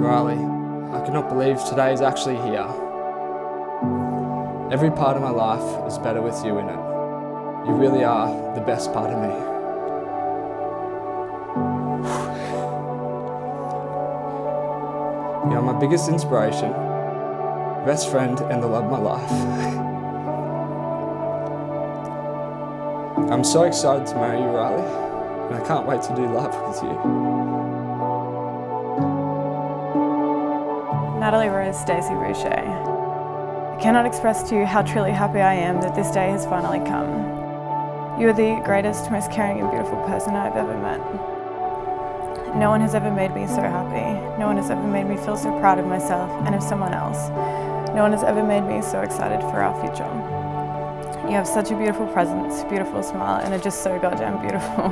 Riley. I cannot believe today is actually here. Every part of my life is better with you in it. You really are the best part of me. You are my biggest inspiration, best friend, and the love of my life. I'm so excited to marry you, Riley, and I can't wait to do life with you. Natalie Rose Stacey Boucher. I cannot express to you how truly happy I am that this day has finally come. You are the greatest, most caring and beautiful person I've ever met. No one has ever made me so happy. No one has ever made me feel so proud of myself and of someone else. No one has ever made me so excited for our future. You have such a beautiful presence, beautiful smile, and are just so goddamn beautiful.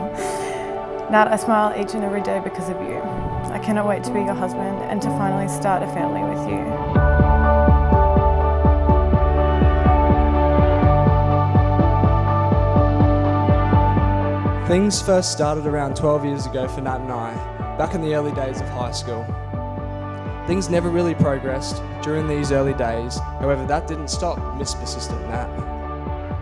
Nat, I smile each and every day because of you. I cannot wait to be your husband and to finally start a family with you. Things first started around 12 years ago for Nat and I, back in the early days of high school. Things never really progressed during these early days, however that didn't stop Miss Persistent Nat.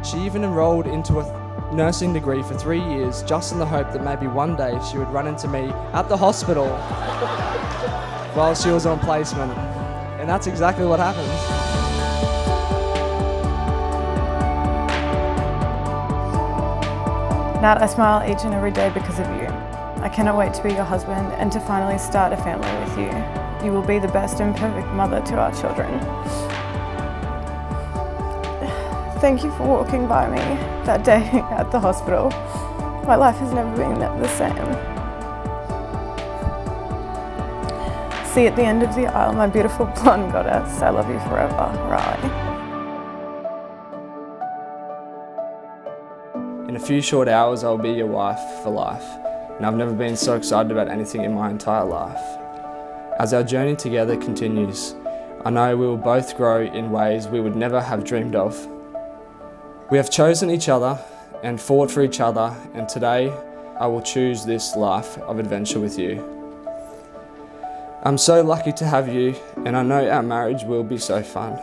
She even enrolled into a nursing degree for 3 years just in the hope that maybe one day she would run into me at the hospital while she was on placement. And that's exactly what happened. Nat, I smile each and every day because of you. I cannot wait to be your husband and to finally start a family with you. You will be the best and perfect mother to our children. Thank you for walking by me that day at the hospital. My life has never been the same. See at the end of the aisle, my beautiful blonde goddess. I love you forever, Riley. In a few short hours, I'll be your wife for life, and I've never been so excited about anything in my entire life. As our journey together continues, I know we will both grow in ways we would never have dreamed of. We have chosen each other and fought for each other, and today I will choose this life of adventure with you. I'm so lucky to have you, and I know our marriage will be so fun.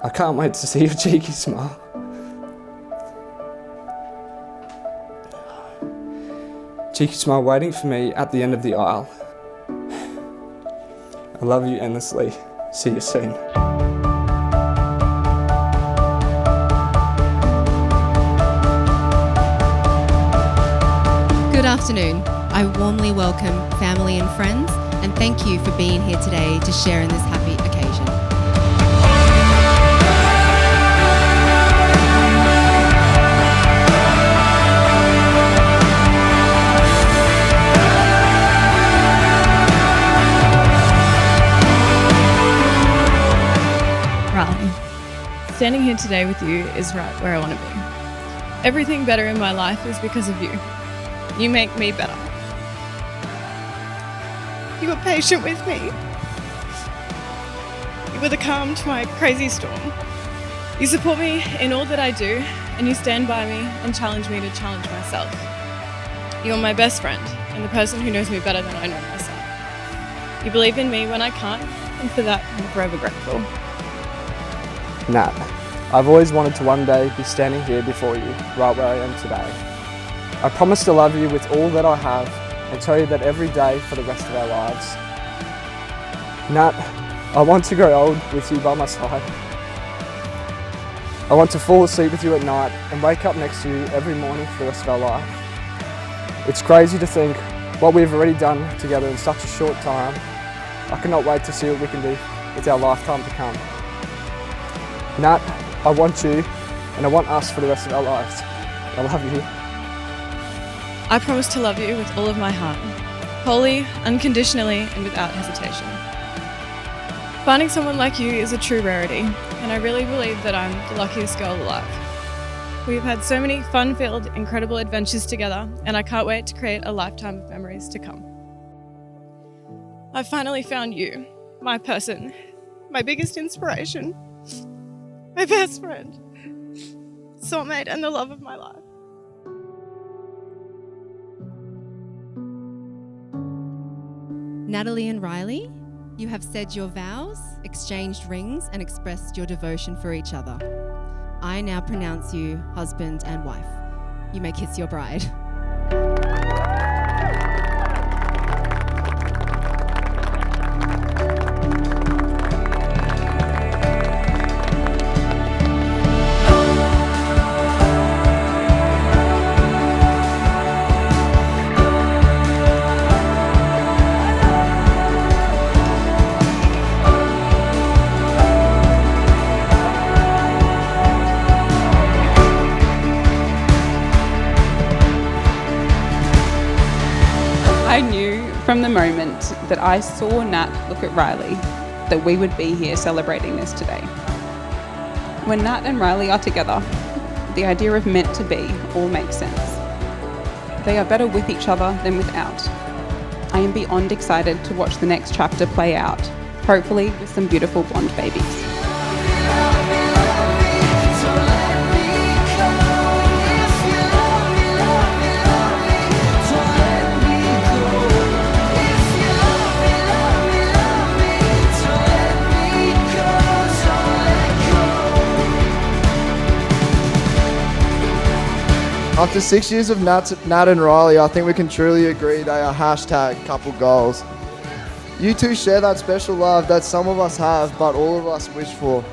I can't wait to see your cheeky smile. Cheeky smile waiting for me at the end of the aisle. I love you endlessly. See you soon. Good afternoon. I warmly welcome family and friends and thank you for being here today to share in this happy occasion. Riley, standing here today with you is right where I want to be. Everything better in my life is because of you. You make me better. You were patient with me. You were the calm to my crazy storm. You support me in all that I do, and you stand by me and challenge me to challenge myself. You're my best friend and the person who knows me better than I know myself. You believe in me when I can't, and for that I'm forever grateful. Nat, I've always wanted to one day be standing here before you, right where I am today. I promise to love you with all that I have and tell you that every day for the rest of our lives. Nat, I want to grow old with you by my side. I want to fall asleep with you at night and wake up next to you every morning for the rest of our life. It's crazy to think what we've already done together in such a short time. I cannot wait to see what we can do with our lifetime to come. Nat, I want you and I want us for the rest of our lives. I love you. I promise to love you with all of my heart, wholly, unconditionally, and without hesitation. Finding someone like you is a true rarity, and I really believe that I'm the luckiest girl alive. We've had so many fun-filled, incredible adventures together, and I can't wait to create a lifetime of memories to come. I've finally found you, my person, my biggest inspiration, my best friend, soulmate, and the love of my life. Natalie and Riley, you have said your vows, exchanged rings, and expressed your devotion for each other. I now pronounce you husband and wife. You may kiss your bride. I knew from the moment that I saw Nat look at Riley that we would be here celebrating this today. When Nat and Riley are together, the idea of meant to be all makes sense. They are better with each other than without. I am beyond excited to watch the next chapter play out, hopefully with some beautiful blonde babies. After 6 years of Nat and Riley, I think we can truly agree they are #couple goals. You two share that special love that some of us have, but all of us wish for.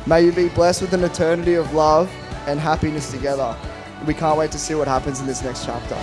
May you be blessed with an eternity of love and happiness together. We can't wait to see what happens in this next chapter.